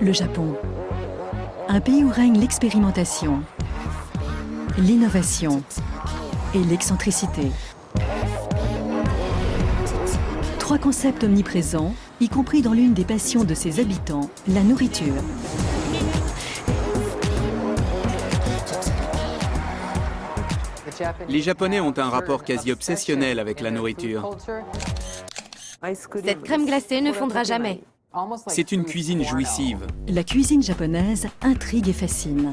Le Japon, un pays où règne l'expérimentation, l'innovation et l'excentricité. Trois concepts omniprésents, y compris dans l'une des passions de ses habitants, la nourriture. Les Japonais ont un rapport quasi obsessionnel avec la nourriture. Cette crème glacée ne fondra jamais. C'est une cuisine jouissive. La cuisine japonaise intrigue et fascine.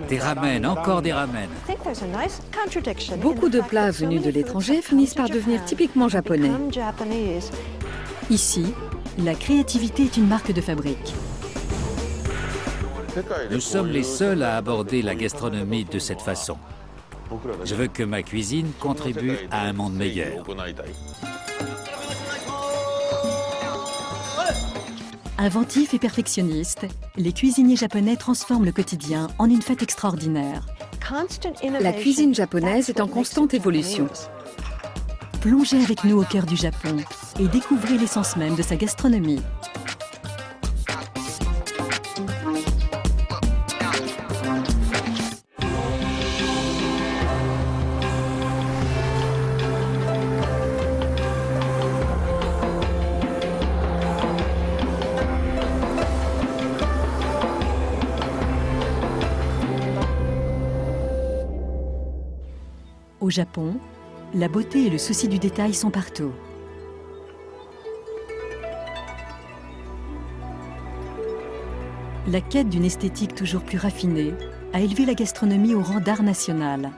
Des ramen, encore des ramen. Beaucoup de plats venus de l'étranger finissent par devenir typiquement japonais. Ici, la créativité est une marque de fabrique. Nous sommes les seuls à aborder la gastronomie de cette façon. Je veux que ma cuisine contribue à un monde meilleur. Inventifs et perfectionnistes, les cuisiniers japonais transforment le quotidien en une fête extraordinaire. La cuisine japonaise est en constante évolution. Plongez avec nous au cœur du Japon et découvrez l'essence même de sa gastronomie. Au Japon, la beauté et le souci du détail sont partout. La quête d'une esthétique toujours plus raffinée a élevé la gastronomie au rang d'art national.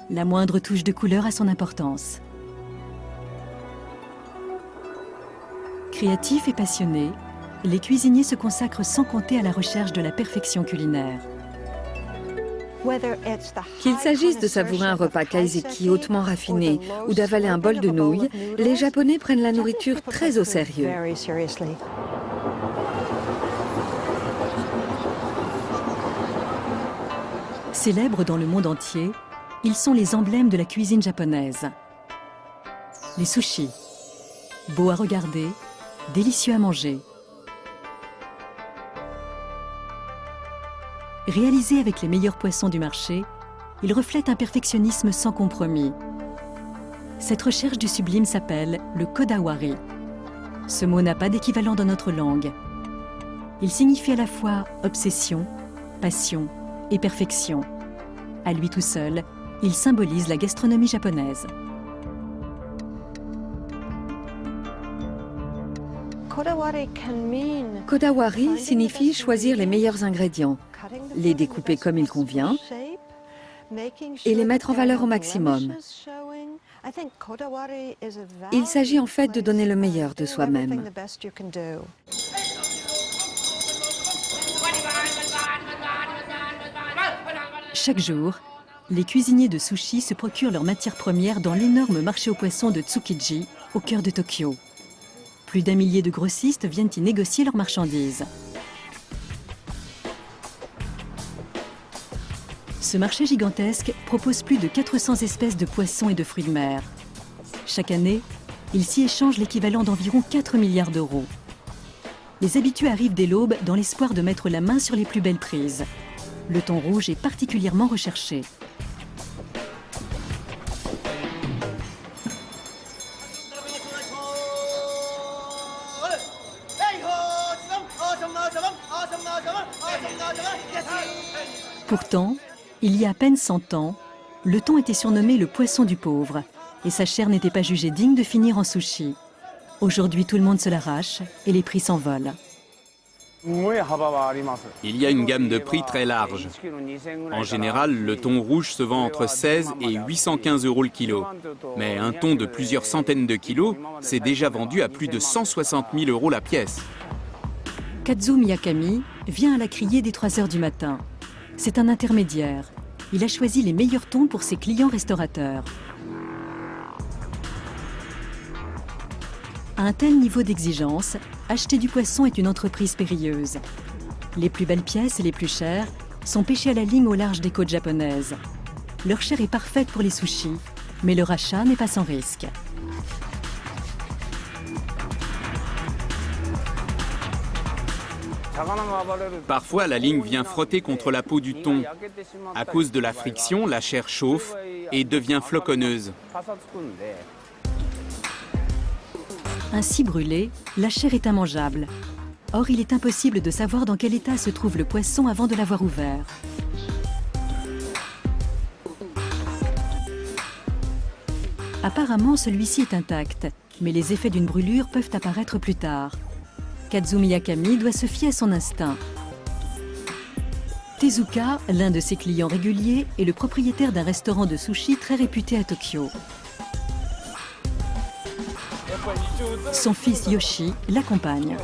La moindre touche de couleur a son importance. Créatifs et passionnés, les cuisiniers se consacrent sans compter à la recherche de la perfection culinaire. Qu'il s'agisse de savourer un repas kaiseki hautement raffiné ou d'avaler un bol de nouilles, les Japonais prennent la nourriture très au sérieux. Célèbres dans le monde entier, ils sont les emblèmes de la cuisine japonaise. Les sushis, beaux à regarder, délicieux à manger. Réalisés avec les meilleurs poissons du marché, ils reflètent un perfectionnisme sans compromis. Cette recherche du sublime s'appelle le kodawari. Ce mot n'a pas d'équivalent dans notre langue. Il signifie à la fois obsession, passion et perfection. À lui tout seul, il symbolise la gastronomie japonaise. Kodawari signifie choisir les meilleurs ingrédients, les découper comme il convient et les mettre en valeur au maximum. Il s'agit en fait de donner le meilleur de soi-même. Chaque jour, les cuisiniers de sushi se procurent leurs matières premières dans l'énorme marché aux poissons de Tsukiji, au cœur de Tokyo. Plus d'1 millier de grossistes viennent y négocier leurs marchandises. Ce marché gigantesque propose plus de 400 espèces de poissons et de fruits de mer. Chaque année, il s'y échange l'équivalent d'environ 4 milliards d'euros. Les habitués arrivent dès l'aube dans l'espoir de mettre la main sur les plus belles prises. Le thon rouge est particulièrement recherché. Pourtant, il y a à peine 100 ans, le thon était surnommé le poisson du pauvre et sa chair n'était pas jugée digne de finir en sushi. Aujourd'hui, tout le monde se l'arrache et les prix s'envolent. Il y a une gamme de prix très large. En général, le thon rouge se vend entre 16 et 815 euros le kilo. Mais un thon de plusieurs centaines de kilos s'est déjà vendu à plus de 160 000 euros la pièce. Kazu Miyakami vient à la criée dès 3 heures du matin. C'est un intermédiaire. Il a choisi les meilleurs thons pour ses clients restaurateurs. À un tel niveau d'exigence, acheter du poisson est une entreprise périlleuse. Les plus belles pièces et les plus chères sont pêchées à la ligne au large des côtes japonaises. Leur chair est parfaite pour les sushis, mais leur achat n'est pas sans risque. Parfois, la ligne vient frotter contre la peau du thon. À cause de la friction, la chair chauffe et devient floconneuse. Ainsi brûlée, la chair est immangeable. Or, il est impossible de savoir dans quel état se trouve le poisson avant de l'avoir ouvert. Apparemment, celui-ci est intact, mais les effets d'une brûlure peuvent apparaître plus tard. Kazumi Akami doit se fier à son instinct. Tezuka, l'un de ses clients réguliers, est le propriétaire d'un restaurant de sushi très réputé à Tokyo. Son fils Yoshi l'accompagne.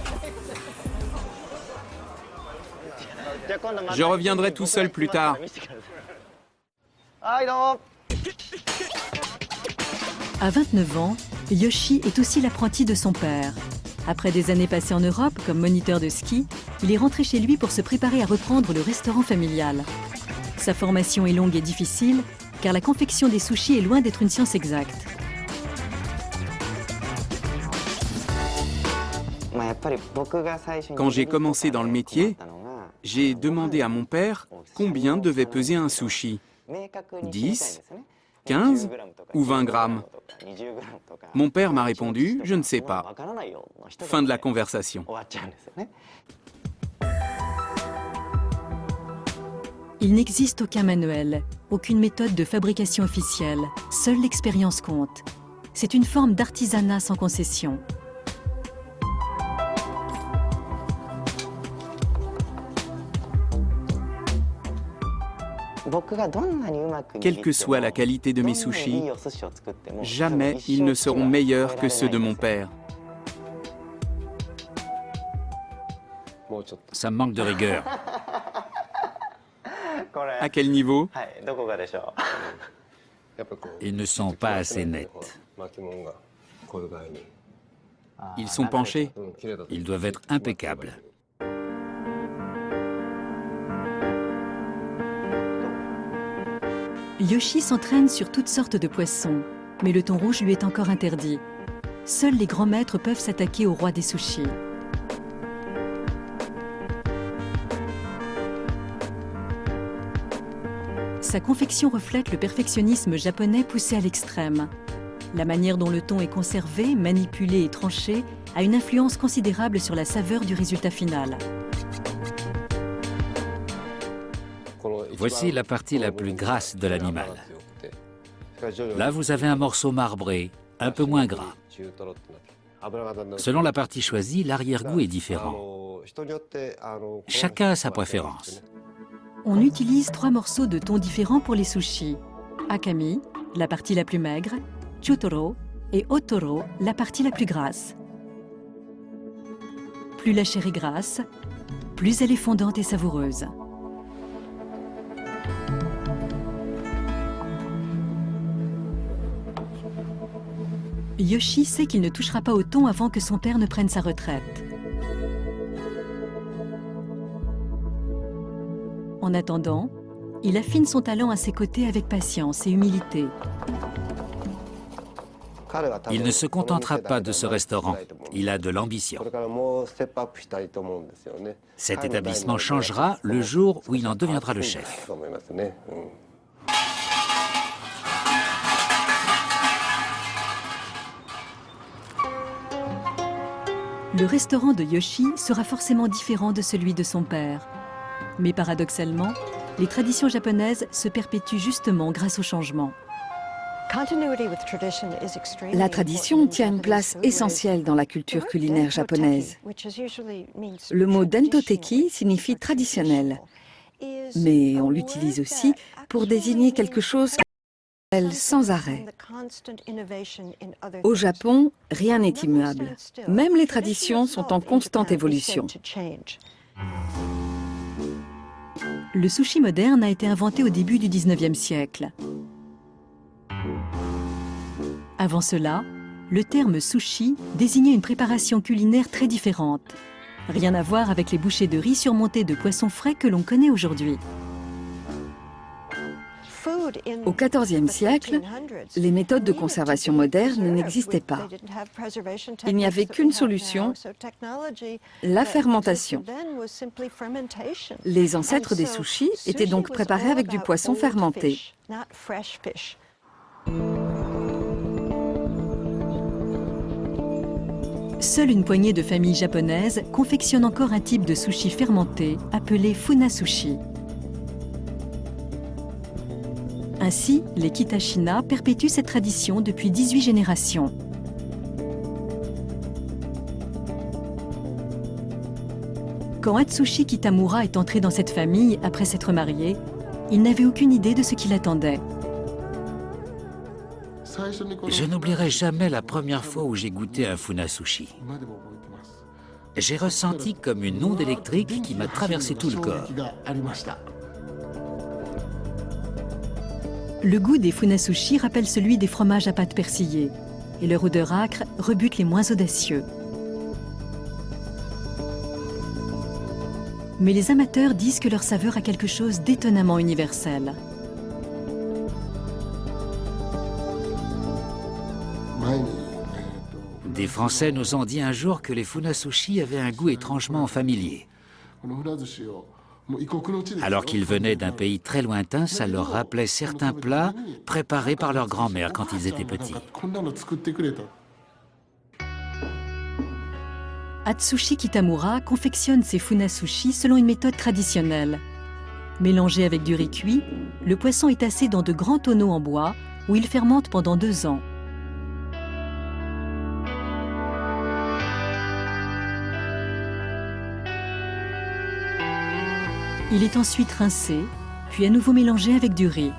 Je reviendrai tout seul plus tard. À 29 ans, Yoshi est aussi l'apprenti de son père. Après des années passées en Europe comme moniteur de ski, il est rentré chez lui pour se préparer à reprendre le restaurant familial. Sa formation est longue et difficile, car la confection des sushis est loin d'être une science exacte. Quand j'ai commencé dans le métier, j'ai demandé à mon père combien devait peser un sushi. 10, 15 ou 20 grammes. Mon père m'a répondu « Je ne sais pas ». Fin de la conversation. Il n'existe aucun manuel, aucune méthode de fabrication officielle. Seule l'expérience compte. C'est une forme d'artisanat sans concession. Quelle que soit la qualité de mes sushis, jamais ils ne seront meilleurs que ceux de mon père. Ça me manque de rigueur. À quel niveau? Ils ne sont pas assez nets. Ils sont penchés. Ils doivent être impeccables. Yoshi s'entraîne sur toutes sortes de poissons, mais le thon rouge lui est encore interdit. Seuls les grands maîtres peuvent s'attaquer au roi des sushis. Sa confection reflète le perfectionnisme japonais poussé à l'extrême. La manière dont le thon est conservé, manipulé et tranché a une influence considérable sur la saveur du résultat final. Voici la partie la plus grasse de l'animal. Là, vous avez un morceau marbré, un peu moins gras. Selon la partie choisie, l'arrière-goût est différent. Chacun a sa préférence. On utilise 3 morceaux de thon différents pour les sushis. Akami, la partie la plus maigre, Chutoro et Otoro, la partie la plus grasse. Plus la chair est grasse, plus elle est fondante et savoureuse. Yoshi sait qu'il ne touchera pas au thon avant que son père ne prenne sa retraite. En attendant, il affine son talent à ses côtés avec patience et humilité. Il ne se contentera pas de ce restaurant. Il a de l'ambition. Cet établissement changera le jour où il en deviendra le chef. Le restaurant de Yoshi sera forcément différent de celui de son père. Mais paradoxalement, les traditions japonaises se perpétuent justement grâce au changement. La tradition tient une place essentielle dans la culture culinaire japonaise. Le mot dentoteki signifie traditionnel, mais on l'utilise aussi pour désigner quelque chose sans arrêt. Au Japon, rien n'est immuable. Même les traditions sont en constante évolution. Le sushi moderne a été inventé au début du 19e siècle. Avant cela, le terme sushi désignait une préparation culinaire très différente. Rien à voir avec les bouchées de riz surmontées de poissons frais que l'on connaît aujourd'hui. Au XIVe siècle, les méthodes de conservation modernes n'existaient pas. Il n'y avait qu'une solution, la fermentation. Les ancêtres des sushis étaient donc préparés avec du poisson fermenté. Seule une poignée de familles japonaises confectionne encore un type de sushi fermenté appelé funasushi. Ainsi, les Kitashina perpétuent cette tradition depuis 18 générations. Quand Atsushi Kitamura est entré dans cette famille après s'être marié, il n'avait aucune idée de ce qui l'attendait. Je n'oublierai jamais la première fois où j'ai goûté un funasushi. J'ai ressenti comme une onde électrique qui m'a traversé tout le corps. Le goût des funasushi rappelle celui des fromages à pâte persillée, et leur odeur âcre rebute les moins audacieux. Mais les amateurs disent que leur saveur a quelque chose d'étonnamment universel. Des Français nous ont dit un jour que les funasushi avaient un goût étrangement familier. Alors qu'ils venaient d'un pays très lointain, ça leur rappelait certains plats préparés par leur grand-mère quand ils étaient petits. Atsushi Kitamura confectionne ses funasushi selon une méthode traditionnelle. Mélangé avec du riz cuit, le poisson est tassé dans de grands tonneaux en bois où il fermente pendant 2 ans. Il est ensuite rincé, puis à nouveau mélangé avec du riz.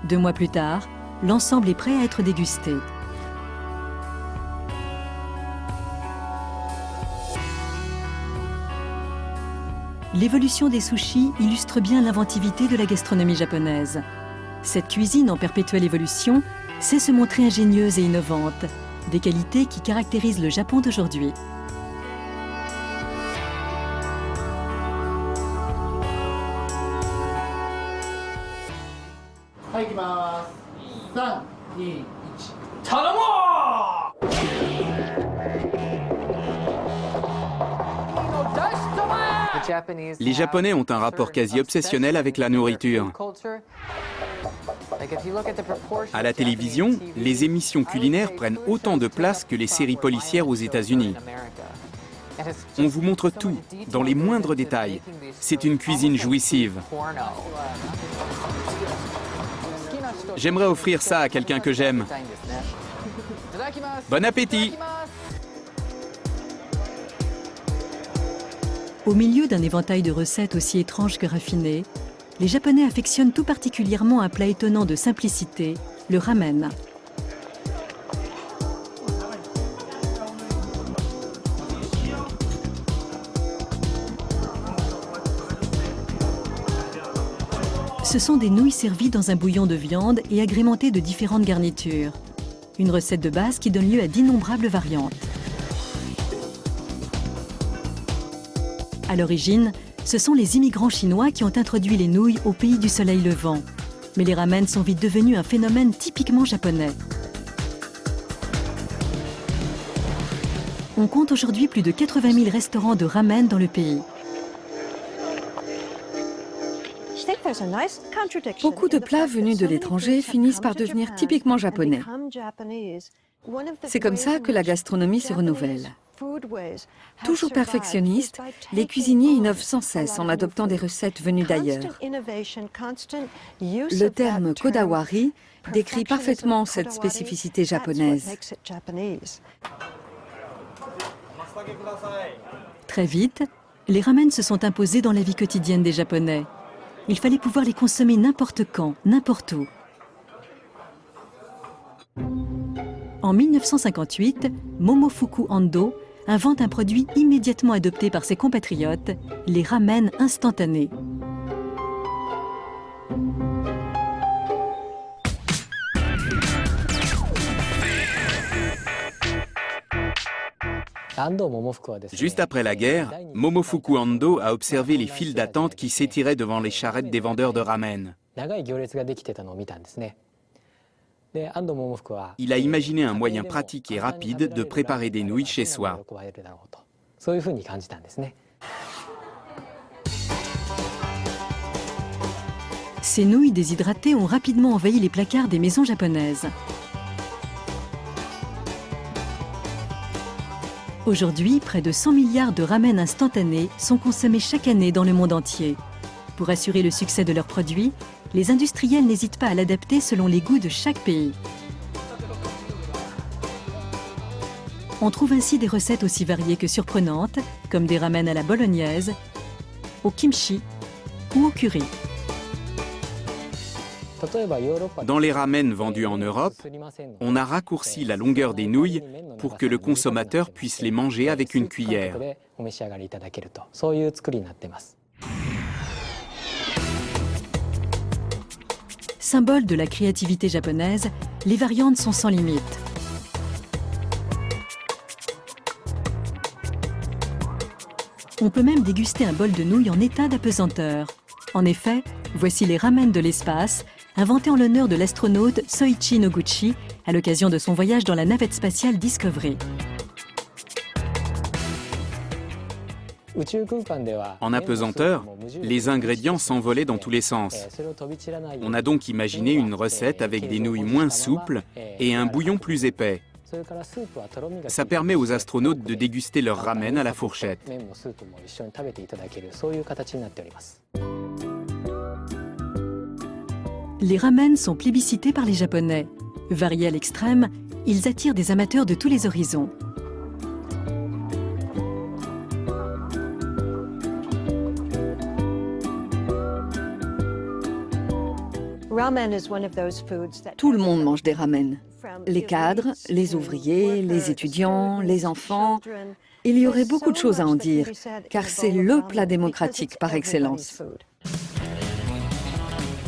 2 mois plus tard, l'ensemble est prêt à être dégusté. L'évolution des sushis illustre bien l'inventivité de la gastronomie japonaise. Cette cuisine en perpétuelle évolution sait se montrer ingénieuse et innovante, des qualités qui caractérisent le Japon d'aujourd'hui. Les Japonais ont un rapport quasi obsessionnel avec la nourriture. À la télévision, les émissions culinaires prennent autant de place que les séries policières aux États-Unis. On vous montre tout, dans les moindres détails. C'est une cuisine jouissive. J'aimerais offrir ça à quelqu'un que j'aime. Bon appétit! Au milieu d'un éventail de recettes aussi étranges que raffinées, les Japonais affectionnent tout particulièrement un plat étonnant de simplicité, le ramen. Ce sont des nouilles servies dans un bouillon de viande et agrémentées de différentes garnitures. Une recette de base qui donne lieu à d'innombrables variantes. À l'origine, ce sont les immigrants chinois qui ont introduit les nouilles au pays du soleil levant. Mais les ramen sont vite devenus un phénomène typiquement japonais. On compte aujourd'hui plus de 80 000 restaurants de ramen dans le pays. Beaucoup de plats venus de l'étranger finissent par devenir typiquement japonais. C'est comme ça que la gastronomie se renouvelle. Toujours perfectionnistes, les cuisiniers innovent sans cesse en adoptant des recettes venues d'ailleurs. Le terme kodawari décrit parfaitement cette spécificité japonaise. Très vite, les ramen se sont imposés dans la vie quotidienne des Japonais. Il fallait pouvoir les consommer n'importe quand, n'importe où. En 1958, Momofuku Ando invente un produit immédiatement adopté par ses compatriotes, les ramen instantanés. Juste après la guerre, Momofuku Ando a observé les files d'attente qui s'étiraient devant les charrettes des vendeurs de ramen. Il a imaginé un moyen pratique et rapide de préparer des nouilles chez soi. Ces nouilles déshydratées ont rapidement envahi les placards des maisons japonaises. Aujourd'hui, près de 100 milliards de ramen instantanés sont consommés chaque année dans le monde entier. Pour assurer le succès de leurs produits, les industriels n'hésitent pas à l'adapter selon les goûts de chaque pays. On trouve ainsi des recettes aussi variées que surprenantes, comme des ramen à la bolognaise, au kimchi ou au curry. Dans les ramen vendus en Europe, on a raccourci la longueur des nouilles pour que le consommateur puisse les manger avec une cuillère. Symbole de la créativité japonaise, les variantes sont sans limite. On peut même déguster un bol de nouilles en état d'apesanteur. En effet, voici les ramen de l'espace, inventés en l'honneur de l'astronaute Soichi Noguchi à l'occasion de son voyage dans la navette spatiale Discovery. En apesanteur, les ingrédients s'envolaient dans tous les sens. On a donc imaginé une recette avec des nouilles moins souples et un bouillon plus épais. Ça permet aux astronautes de déguster leur ramen à la fourchette. Les ramen sont plébiscités par les Japonais. Variés à l'extrême, ils attirent des amateurs de tous les horizons. Tout le monde mange des ramen. Les cadres, les ouvriers, les étudiants, les enfants. Il y aurait beaucoup de choses à en dire, car c'est le plat démocratique par excellence.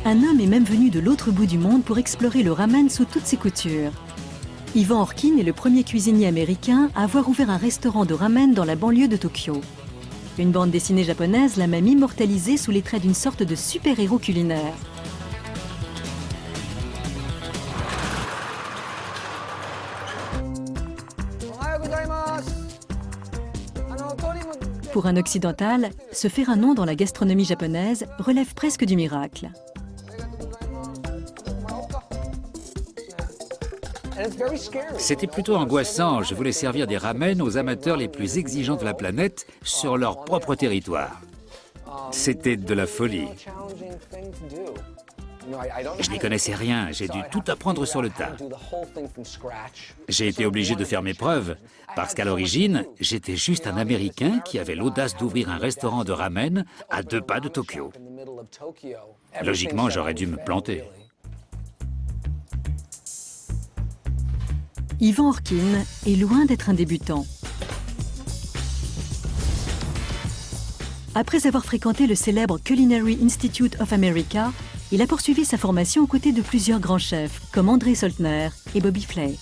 Un homme est même venu de l'autre bout du monde pour explorer le ramen sous toutes ses coutures. Ivan Orkin est le premier cuisinier américain à avoir ouvert un restaurant de ramen dans la banlieue de Tokyo. Une bande dessinée japonaise l'a même immortalisé sous les traits d'une sorte de super-héros culinaire. Pour un occidental, se faire un nom dans la gastronomie japonaise relève presque du miracle. C'était plutôt angoissant. Je voulais servir des ramen aux amateurs les plus exigeants de la planète sur leur propre territoire. C'était de la folie. Je n'y connaissais rien, j'ai dû tout apprendre sur le tas. J'ai été obligé de faire mes preuves, parce qu'à l'origine, j'étais juste un Américain qui avait l'audace d'ouvrir un restaurant de ramen à 2 pas de Tokyo. Logiquement, j'aurais dû me planter. Ivan Orkin est loin d'être un débutant. Après avoir fréquenté le célèbre Culinary Institute of America, il a poursuivi sa formation aux côtés de plusieurs grands chefs, comme André Soltner et Bobby Flay.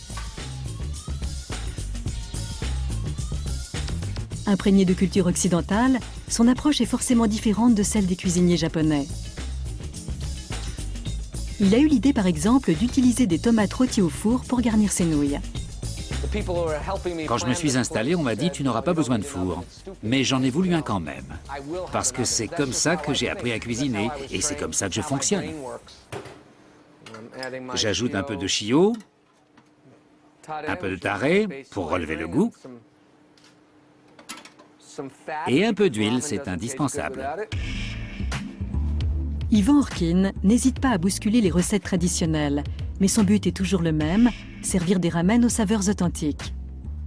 Imprégné de culture occidentale, son approche est forcément différente de celle des cuisiniers japonais. Il a eu l'idée, par exemple, d'utiliser des tomates rôties au four pour garnir ses nouilles. Quand je me suis installé, on m'a dit « tu n'auras pas besoin de four ». Mais j'en ai voulu un quand même. Parce que c'est comme ça que j'ai appris à cuisiner et c'est comme ça que je fonctionne. J'ajoute un peu de shio, un peu de taré pour relever le goût. Et un peu d'huile, c'est indispensable. Ivan Orkin n'hésite pas à bousculer les recettes traditionnelles, mais son but est toujours le même, servir des ramen aux saveurs authentiques.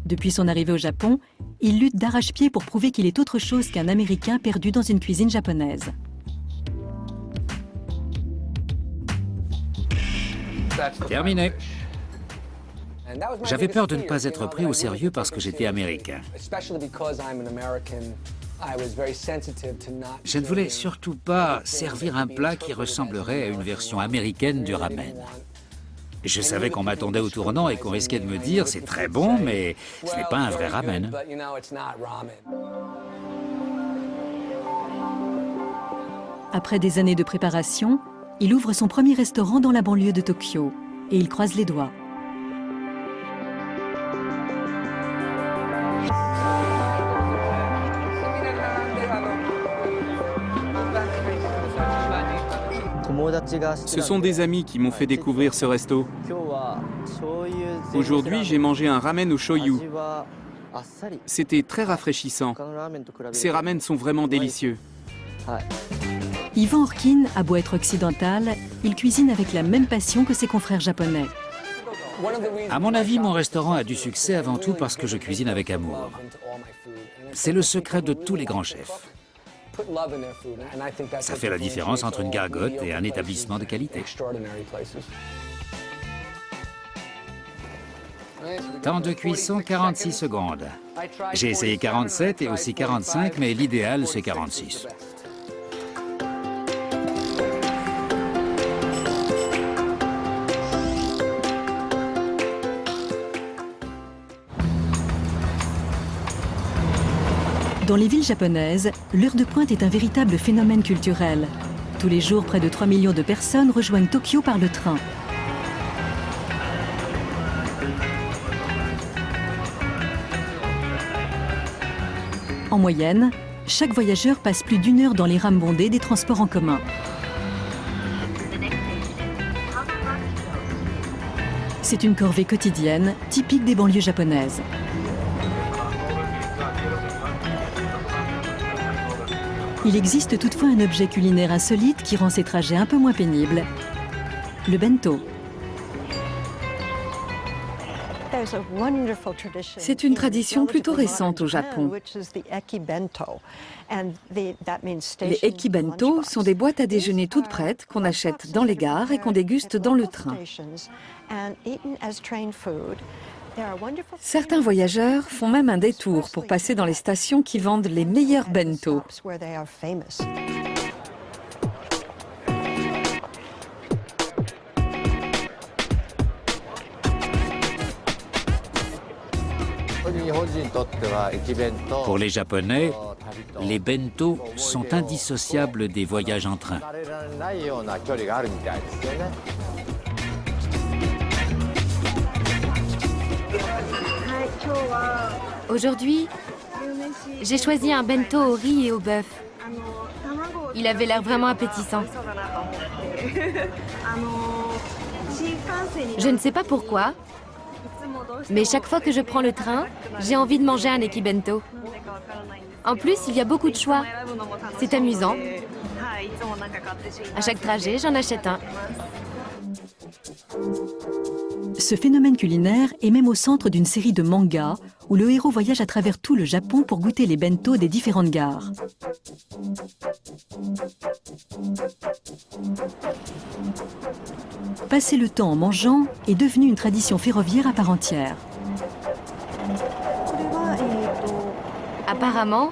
Depuis son arrivée au Japon, il lutte d'arrache-pied pour prouver qu'il est autre chose qu'un Américain perdu dans une cuisine japonaise. Terminé. J'avais peur de ne pas être pris au sérieux parce que j'étais américain. Je ne voulais surtout pas servir un plat qui ressemblerait à une version américaine du ramen. Je savais qu'on m'attendait au tournant et qu'on risquait de me dire « c'est très bon, mais ce n'est pas un vrai ramen ». Après des années de préparation, il ouvre son premier restaurant dans la banlieue de Tokyo et il croise les doigts. Ce sont des amis qui m'ont fait découvrir ce resto. Aujourd'hui, j'ai mangé un ramen au shoyu. C'était très rafraîchissant. Ces ramen sont vraiment délicieux. Ivan Orkin a beau être occidental, il cuisine avec la même passion que ses confrères japonais. À mon avis, mon restaurant a du succès avant tout parce que je cuisine avec amour. C'est le secret de tous les grands chefs. Ça fait la différence entre une gargote et un établissement de qualité. Temps de cuisson, 46 secondes. J'ai essayé 47 et aussi 45, mais l'idéal, c'est 46. Dans les villes japonaises, l'heure de pointe est un véritable phénomène culturel. Tous les jours, près de 3 millions de personnes rejoignent Tokyo par le train. En moyenne, chaque voyageur passe plus d'1 heure dans les rames bondées des transports en commun. C'est une corvée quotidienne, typique des banlieues japonaises. Il existe toutefois un objet culinaire insolite qui rend ces trajets un peu moins pénibles. Le bento. C'est une tradition plutôt récente au Japon. Les ekibento sont des boîtes à déjeuner toutes prêtes qu'on achète dans les gares et qu'on déguste dans le train. Certains voyageurs font même un détour pour passer dans les stations qui vendent les meilleurs bento. Pour les Japonais, les bento sont indissociables des voyages en train. Aujourd'hui, j'ai choisi un bento au riz et au bœuf. Il avait l'air vraiment appétissant. Je ne sais pas pourquoi, mais chaque fois que je prends le train, j'ai envie de manger un ekibento. En plus, il y a beaucoup de choix. C'est amusant. À chaque trajet, j'en achète un. Ce phénomène culinaire est même au centre d'une série de mangas où le héros voyage à travers tout le Japon pour goûter les bento des différentes gares. Passer le temps en mangeant est devenu une tradition ferroviaire à part entière. Apparemment,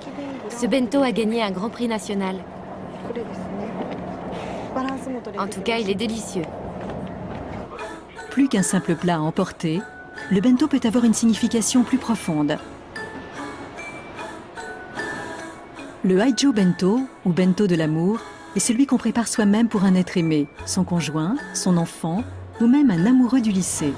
ce bento a gagné un grand prix national. En tout cas, il est délicieux. Plus qu'un simple plat à emporter, le bento peut avoir une signification plus profonde. Le Haijo bento, ou bento de l'amour, est celui qu'on prépare soi-même pour un être aimé, son conjoint, son enfant, ou même un amoureux du lycée.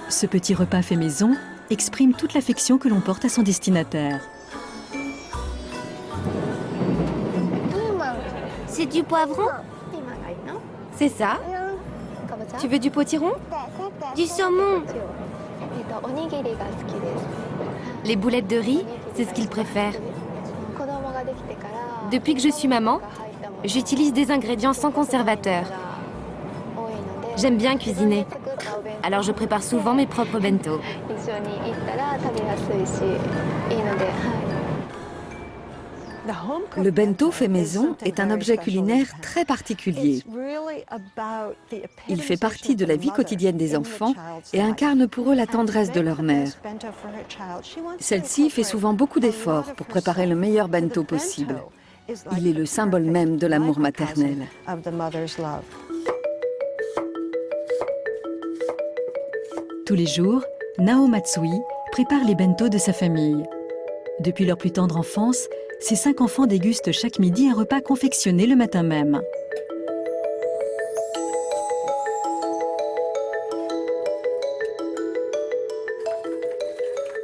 Ce petit repas fait maison exprime toute l'affection que l'on porte à son destinataire. C'est du poivron? C'est ça? Tu veux du potiron? Du saumon? Les boulettes de riz, c'est ce qu'il préfère. Depuis que je suis maman, j'utilise des ingrédients sans conservateur. J'aime bien cuisiner, alors je prépare souvent mes propres bento. Le bento fait maison est un objet culinaire très particulier. Il fait partie de la vie quotidienne des enfants et incarne pour eux la tendresse de leur mère. Celle-ci fait souvent beaucoup d'efforts pour préparer le meilleur bento possible. Il est le symbole même de l'amour maternel. Tous les jours, Nao Matsui prépare les bento de sa famille. Depuis leur plus tendre enfance, ses 5 enfants dégustent chaque midi un repas confectionné le matin même.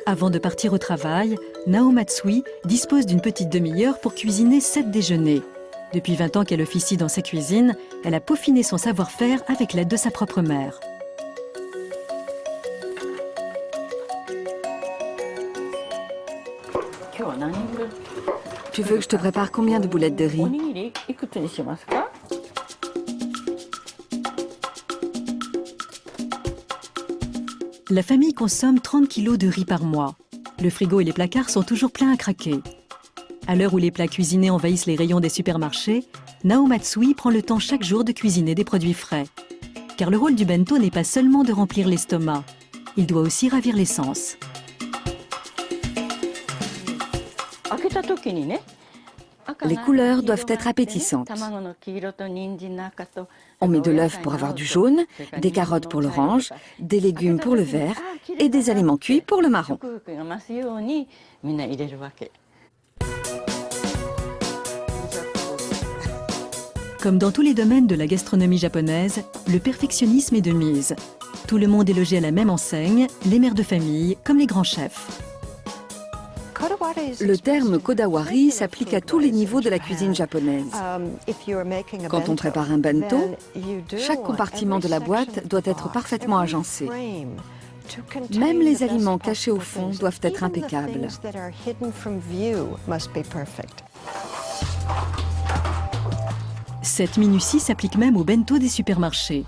Avant de partir au travail, Nao Matsui dispose d'une petite demi-heure pour cuisiner 7 déjeuners. Depuis 20 ans qu'elle officie dans sa cuisine, elle a peaufiné son savoir-faire avec l'aide de sa propre mère. Tu veux que je te prépare combien de boulettes de riz? La famille consomme 30 kilos de riz par mois. Le frigo et les placards sont toujours pleins à craquer. À l'heure où les plats cuisinés envahissent les rayons des supermarchés, Nao Matsui prend le temps chaque jour de cuisiner des produits frais. Car le rôle du bento n'est pas seulement de remplir l'estomac, il doit aussi ravir les sens. Les couleurs doivent être appétissantes. On met de l'œuf pour avoir du jaune, des carottes pour l'orange, des légumes pour le vert et des aliments cuits pour le marron. Comme dans tous les domaines de la gastronomie japonaise, le perfectionnisme est de mise. Tout le monde est logé à la même enseigne, les mères de famille comme les grands chefs. Le terme kodawari s'applique à tous les niveaux de la cuisine japonaise. Quand on prépare un bento, chaque compartiment de la boîte doit être parfaitement agencé. Même les aliments cachés au fond doivent être impeccables. Cette minutie s'applique même au bento des supermarchés.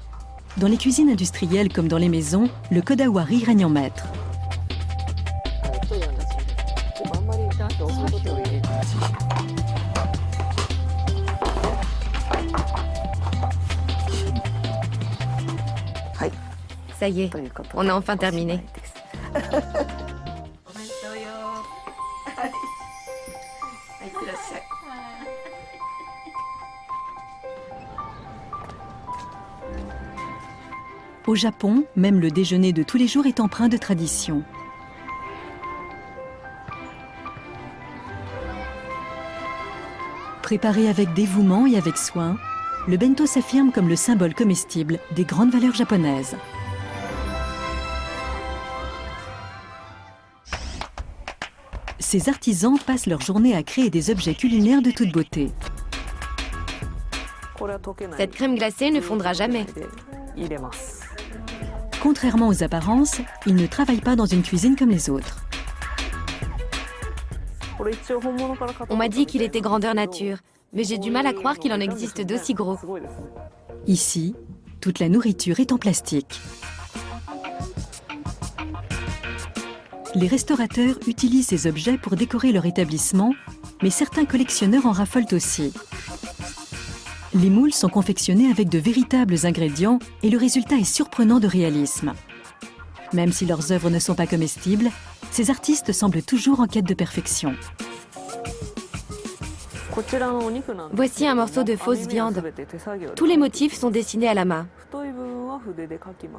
Dans les cuisines industrielles comme dans les maisons, le kodawari règne en maître. Ça y est, on a enfin terminé. Au Japon, même le déjeuner de tous les jours est empreint de tradition. Préparé avec dévouement et avec soin, le bento s'affirme comme le symbole comestible des grandes valeurs japonaises. Ces artisans passent leur journée à créer des objets culinaires de toute beauté. Cette crème glacée ne fondra jamais. Contrairement aux apparences, ils ne travaillent pas dans une cuisine comme les autres. On m'a dit qu'il était grandeur nature, mais j'ai du mal à croire qu'il en existe d'aussi gros. Ici, toute la nourriture est en plastique. Les restaurateurs utilisent ces objets pour décorer leur établissement, mais certains collectionneurs en raffolent aussi. Les moules sont confectionnés avec de véritables ingrédients et le résultat est surprenant de réalisme. Même si leurs œuvres ne sont pas comestibles, ces artistes semblent toujours en quête de perfection. Voici un morceau de fausse viande. Tous les motifs sont dessinés à la main.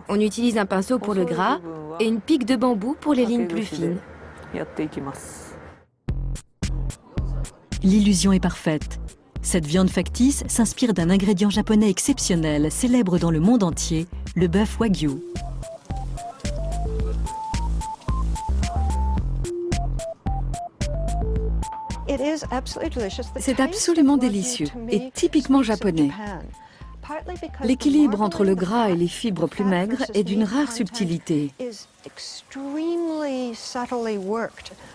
On utilise un pinceau pour le gras et une pique de bambou pour les lignes plus fines. L'illusion est parfaite. Cette viande factice s'inspire d'un ingrédient japonais exceptionnel, célèbre dans le monde entier, le bœuf wagyu. C'est absolument délicieux et typiquement japonais. L'équilibre entre le gras et les fibres plus maigres est d'une rare subtilité.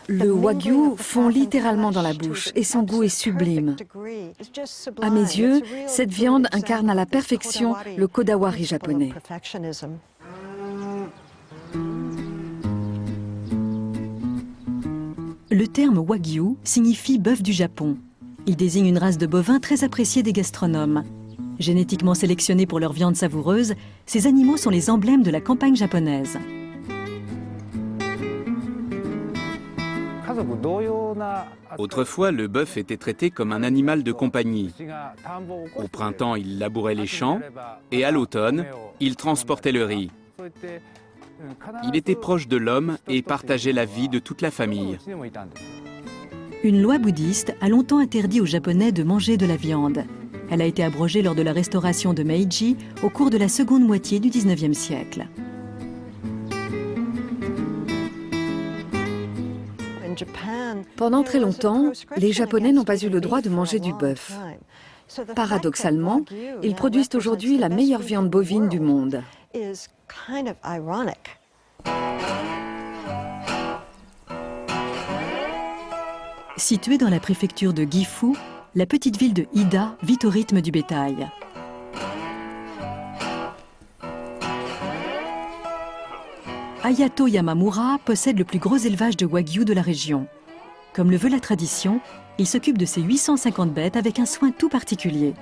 Le wagyu fond littéralement dans la bouche et son goût est sublime. À mes yeux, cette viande incarne à la perfection le kodawari japonais. Le terme wagyu signifie bœuf du Japon. Il désigne une race de bovins très appréciée des gastronomes. Génétiquement sélectionnés pour leur viande savoureuse, ces animaux sont les emblèmes de la campagne japonaise. Autrefois, le bœuf était traité comme un animal de compagnie. Au printemps, il labourait les champs et à l'automne, il transportait le riz. Il était proche de l'homme et partageait la vie de toute la famille. Une loi bouddhiste a longtemps interdit aux Japonais de manger de la viande. Elle a été abrogée lors de la restauration de Meiji au cours de la seconde moitié du XIXe siècle. Pendant très longtemps, les Japonais n'ont pas eu le droit de manger du bœuf. Paradoxalement, ils produisent aujourd'hui la meilleure viande bovine du monde. Située dans la préfecture de Gifu, la petite ville de Ida vit au rythme du bétail. Hayato Yamamura possède le plus gros élevage de wagyu de la région. Comme le veut la tradition, il s'occupe de ses 850 bêtes avec un soin tout particulier.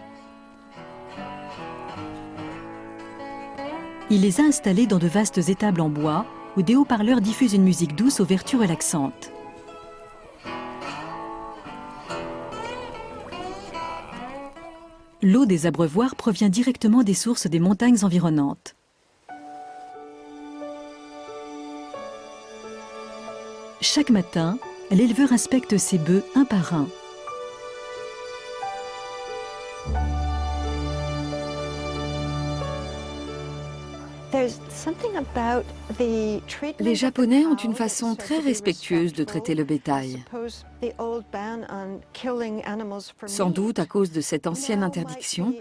Il les a installées dans de vastes étables en bois où des haut-parleurs diffusent une musique douce aux vertus relaxantes. L'eau des abreuvoirs provient directement des sources des montagnes environnantes. Chaque matin, l'éleveur inspecte ses bœufs un par un. Les Japonais ont une façon très respectueuse de traiter le bétail. Sans doute à cause de cette ancienne interdiction,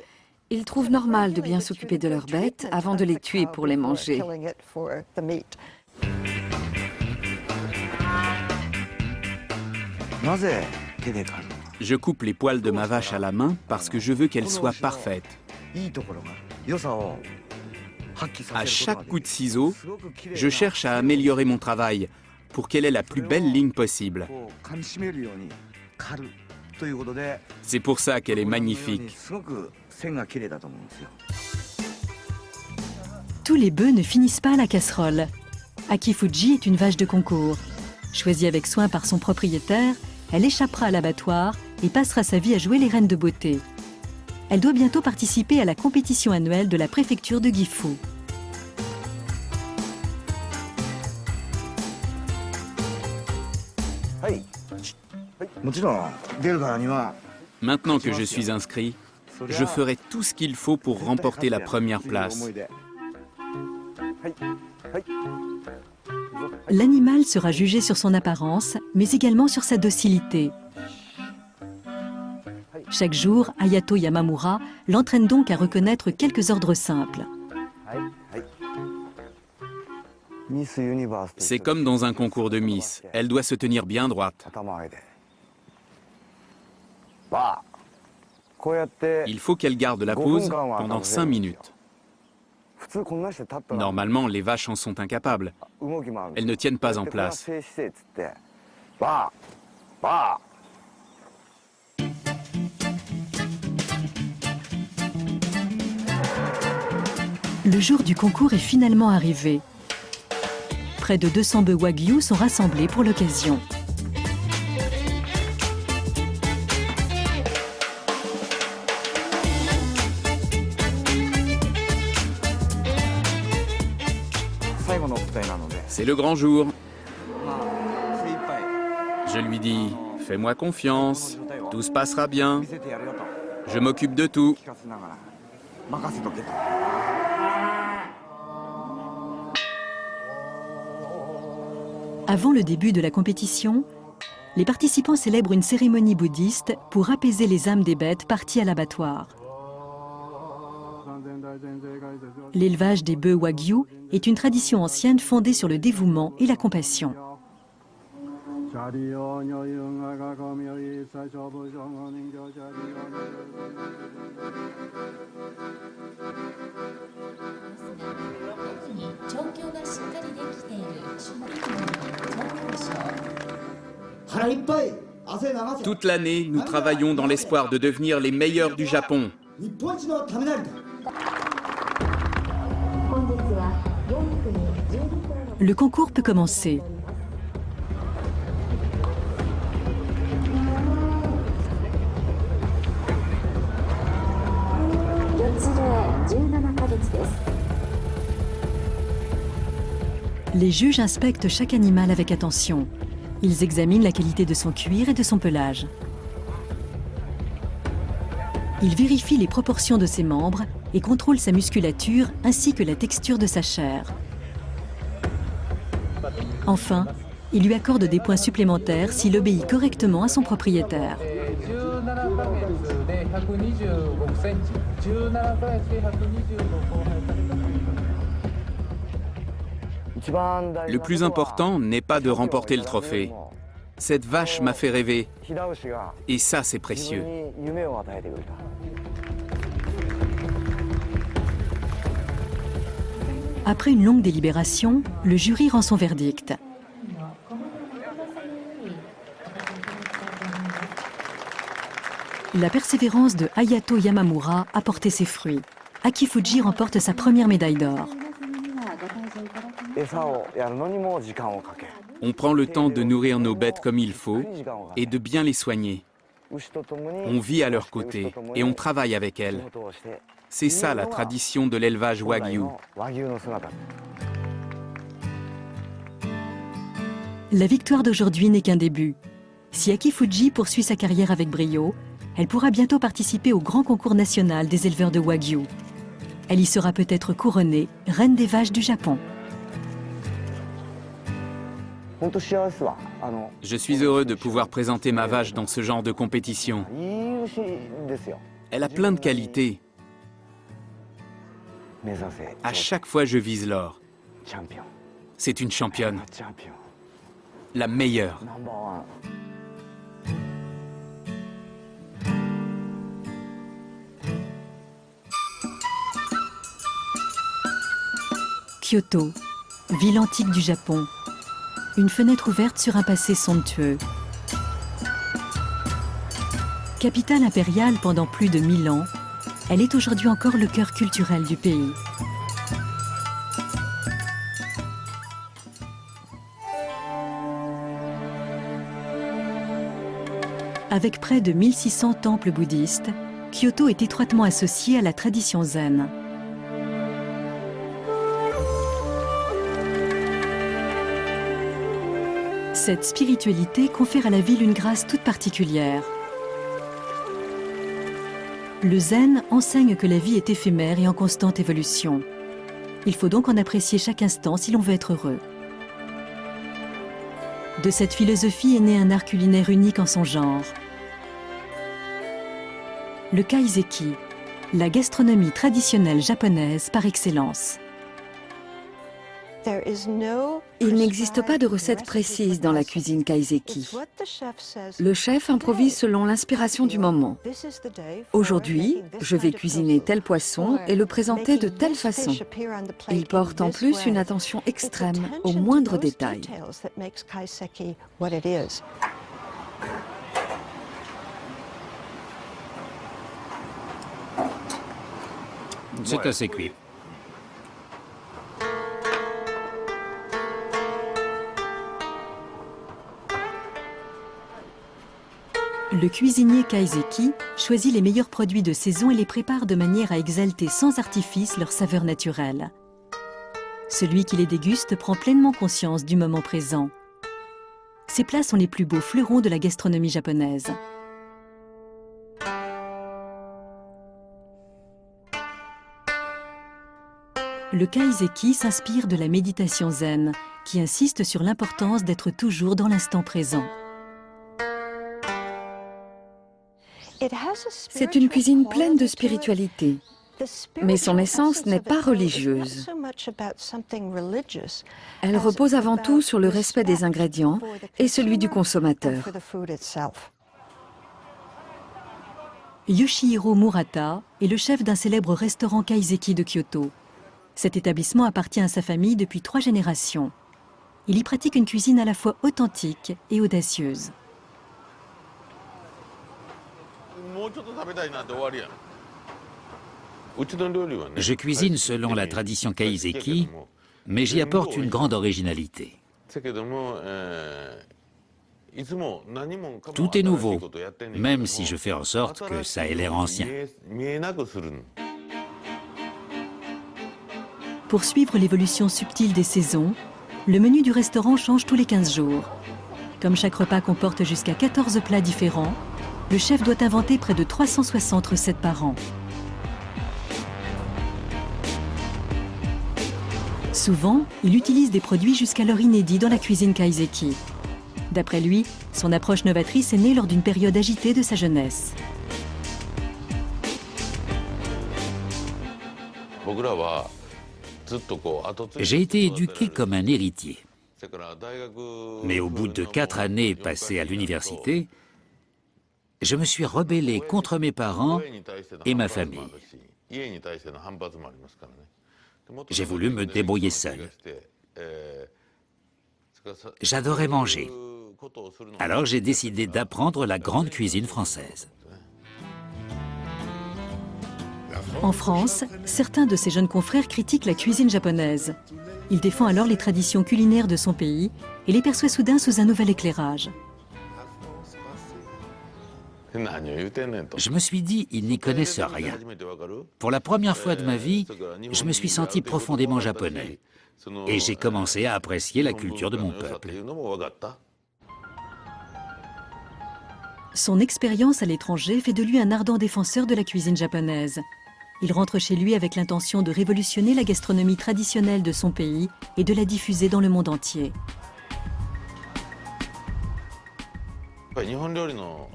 ils trouvent normal de bien s'occuper de leurs bêtes avant de les tuer pour les manger. Je coupe les poils de ma vache à la main parce que je veux qu'elle soit parfaite. À chaque coup de ciseau, je cherche à améliorer mon travail pour qu'elle ait la plus belle ligne possible. C'est pour ça qu'elle est magnifique. Tous les bœufs ne finissent pas à la casserole. Akifuji est une vache de concours. Choisie avec soin par son propriétaire, elle échappera à l'abattoir et passera sa vie à jouer les reines de beauté. Elle doit bientôt participer à la compétition annuelle de la préfecture de Gifu. Maintenant que je suis inscrit, je ferai tout ce qu'il faut pour remporter la première place. L'animal sera jugé sur son apparence, mais également sur sa docilité. Chaque jour, Hayato Yamamura l'entraîne donc à reconnaître quelques ordres simples. C'est comme dans un concours de Miss, elle doit se tenir bien droite. Il faut qu'elle garde la pose pendant 5 minutes. Normalement, les vaches en sont incapables. Elles ne tiennent pas en place. Le jour du concours est finalement arrivé. Près de 200 bœufs wagyu sont rassemblés pour l'occasion. C'est le grand jour. Je lui dis, fais-moi confiance, tout se passera bien. Je m'occupe de tout. Avant le début de la compétition, les participants célèbrent une cérémonie bouddhiste pour apaiser les âmes des bêtes parties à l'abattoir. L'élevage des bœufs wagyu est une tradition ancienne fondée sur le dévouement et la compassion. Toute l'année, nous travaillons dans l'espoir de devenir les meilleurs du Japon. Le concours peut commencer. Les juges inspectent chaque animal avec attention. Ils examinent la qualité de son cuir et de son pelage. Ils vérifient les proportions de ses membres et contrôlent sa musculature ainsi que la texture de sa chair. Enfin, ils lui accordent des points supplémentaires s'il obéit correctement à son propriétaire. Le plus important n'est pas de remporter le trophée. Cette vache m'a fait rêver. Et ça, c'est précieux. Après une longue délibération, le jury rend son verdict. La persévérance de Hayato Yamamura a porté ses fruits. Akifuji remporte sa première médaille d'or. On prend le temps de nourrir nos bêtes comme il faut et de bien les soigner. On vit à leur côté et on travaille avec elles. C'est ça la tradition de l'élevage Wagyu. La victoire d'aujourd'hui n'est qu'un début. Si Akifuji poursuit sa carrière avec brio, elle pourra bientôt participer au grand concours national des éleveurs de Wagyu. Elle y sera peut-être couronnée reine des vaches du Japon. Je suis heureux de pouvoir présenter ma vache dans ce genre de compétition. Elle a plein de qualités. À chaque fois, je vise l'or. C'est une championne. La meilleure. Kyoto, ville antique du Japon. Une fenêtre ouverte sur un passé somptueux. Capitale impériale pendant plus de 1000 ans, elle est aujourd'hui encore le cœur culturel du pays. Avec près de 1600 temples bouddhistes, Kyoto est étroitement associée à la tradition zen. Cette spiritualité confère à la ville une grâce toute particulière. Le zen enseigne que la vie est éphémère et en constante évolution. Il faut donc en apprécier chaque instant si l'on veut être heureux. De cette philosophie est né un art culinaire unique en son genre. Le kaiseki, la gastronomie traditionnelle japonaise par excellence. Il n'existe pas de recette précise dans la cuisine kaiseki. Le chef improvise selon l'inspiration du moment. Aujourd'hui, je vais cuisiner tel poisson et le présenter de telle façon. Il porte en plus une attention extrême aux moindres détails. C'est assez cuit. Le cuisinier kaiseki choisit les meilleurs produits de saison et les prépare de manière à exalter sans artifice leur saveur naturelle. Celui qui les déguste prend pleinement conscience du moment présent. Ces plats sont les plus beaux fleurons de la gastronomie japonaise. Le kaiseki s'inspire de la méditation zen, qui insiste sur l'importance d'être toujours dans l'instant présent. C'est une cuisine pleine de spiritualité, mais son essence n'est pas religieuse. Elle repose avant tout sur le respect des ingrédients et celui du consommateur. Yoshihiro Murata est le chef d'un célèbre restaurant kaiseki de Kyoto. Cet établissement appartient à sa famille depuis 3 générations. Il y pratique une cuisine à la fois authentique et audacieuse. Je cuisine selon la tradition kaiseki, mais j'y apporte une grande originalité. Tout est nouveau, même si je fais en sorte que ça ait l'air ancien. Pour suivre l'évolution subtile des saisons, le menu du restaurant change tous les 15 jours. Comme chaque repas comporte jusqu'à 14 plats différents, le chef doit inventer près de 360 recettes par an. Souvent, il utilise des produits jusqu'alors inédits dans la cuisine kaiseki. D'après lui, son approche novatrice est née lors d'une période agitée de sa jeunesse. J'ai été éduqué comme un héritier. Mais au bout de 4 années passées à l'université, je me suis rebellé contre mes parents et ma famille. J'ai voulu me débrouiller seul. J'adorais manger. Alors j'ai décidé d'apprendre la grande cuisine française. En France, certains de ses jeunes confrères critiquent la cuisine japonaise. Il défend alors les traditions culinaires de son pays et les perçoit soudain sous un nouvel éclairage. Je me suis dit, ils n'y connaissent rien. Pour la première fois de ma vie, je me suis senti profondément japonais. Et j'ai commencé à apprécier la culture de mon peuple. Son expérience à l'étranger fait de lui un ardent défenseur de la cuisine japonaise. Il rentre chez lui avec l'intention de révolutionner la gastronomie traditionnelle de son pays et de la diffuser dans le monde entier.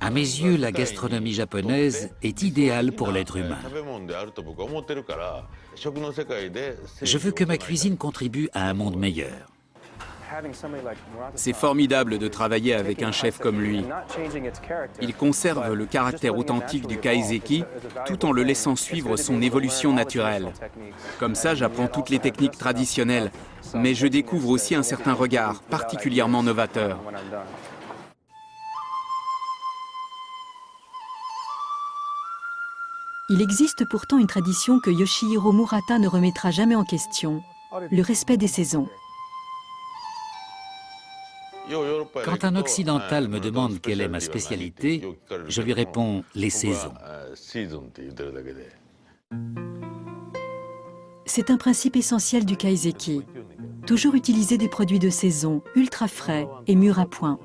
À mes yeux, la gastronomie japonaise est idéale pour l'être humain. Je veux que ma cuisine contribue à un monde meilleur. C'est formidable de travailler avec un chef comme lui. Il conserve le caractère authentique du kaiseki tout en le laissant suivre son évolution naturelle. Comme ça, j'apprends toutes les techniques traditionnelles, mais je découvre aussi un certain regard particulièrement novateur. Il existe pourtant une tradition que Yoshihiro Murata ne remettra jamais en question, le respect des saisons. Quand un occidental me demande quelle est ma spécialité, je lui réponds les saisons. C'est un principe essentiel du kaiseki. Toujours utiliser des produits de saison, ultra frais et mûrs à point.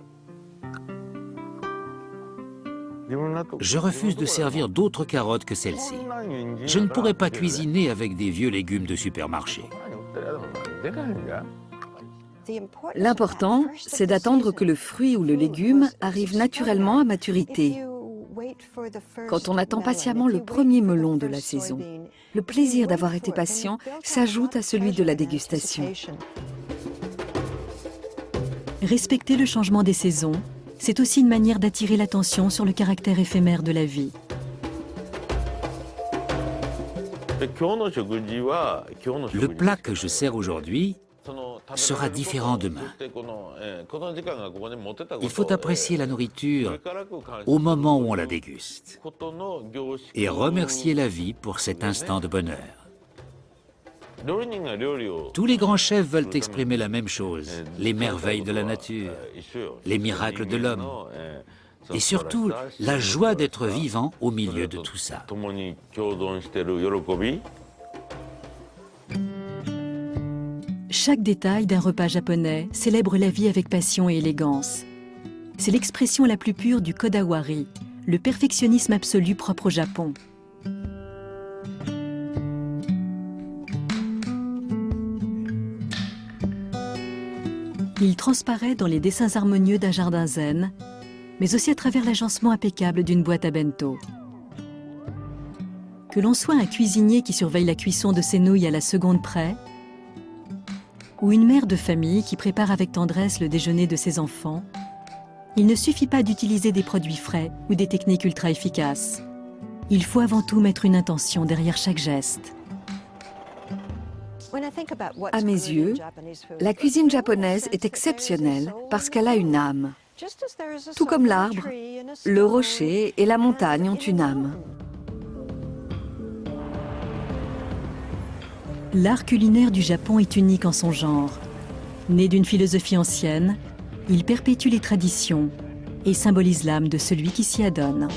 Je refuse de servir d'autres carottes que celles-ci. Je ne pourrais pas cuisiner avec des vieux légumes de supermarché. L'important, c'est d'attendre que le fruit ou le légume arrive naturellement à maturité. Quand on attend patiemment le premier melon de la saison, le plaisir d'avoir été patient s'ajoute à celui de la dégustation. Respecter le changement des saisons, c'est aussi une manière d'attirer l'attention sur le caractère éphémère de la vie. Le plat que je sers aujourd'hui sera différent demain. Il faut apprécier la nourriture au moment où on la déguste et remercier la vie pour cet instant de bonheur. Tous les grands chefs veulent exprimer la même chose, les merveilles de la nature, les miracles de l'homme, et surtout la joie d'être vivant au milieu de tout ça. Chaque détail d'un repas japonais célèbre la vie avec passion et élégance. C'est l'expression la plus pure du kodawari, le perfectionnisme absolu propre au Japon. Il transparaît dans les dessins harmonieux d'un jardin zen, mais aussi à travers l'agencement impeccable d'une boîte à bento. Que l'on soit un cuisinier qui surveille la cuisson de ses nouilles à la seconde près, ou une mère de famille qui prépare avec tendresse le déjeuner de ses enfants, il ne suffit pas d'utiliser des produits frais ou des techniques ultra efficaces. Il faut avant tout mettre une intention derrière chaque geste. À mes yeux, la cuisine japonaise est exceptionnelle parce qu'elle a une âme. Tout comme l'arbre, le rocher et la montagne ont une âme. L'art culinaire du Japon est unique en son genre. Né d'une philosophie ancienne, il perpétue les traditions et symbolise l'âme de celui qui s'y adonne.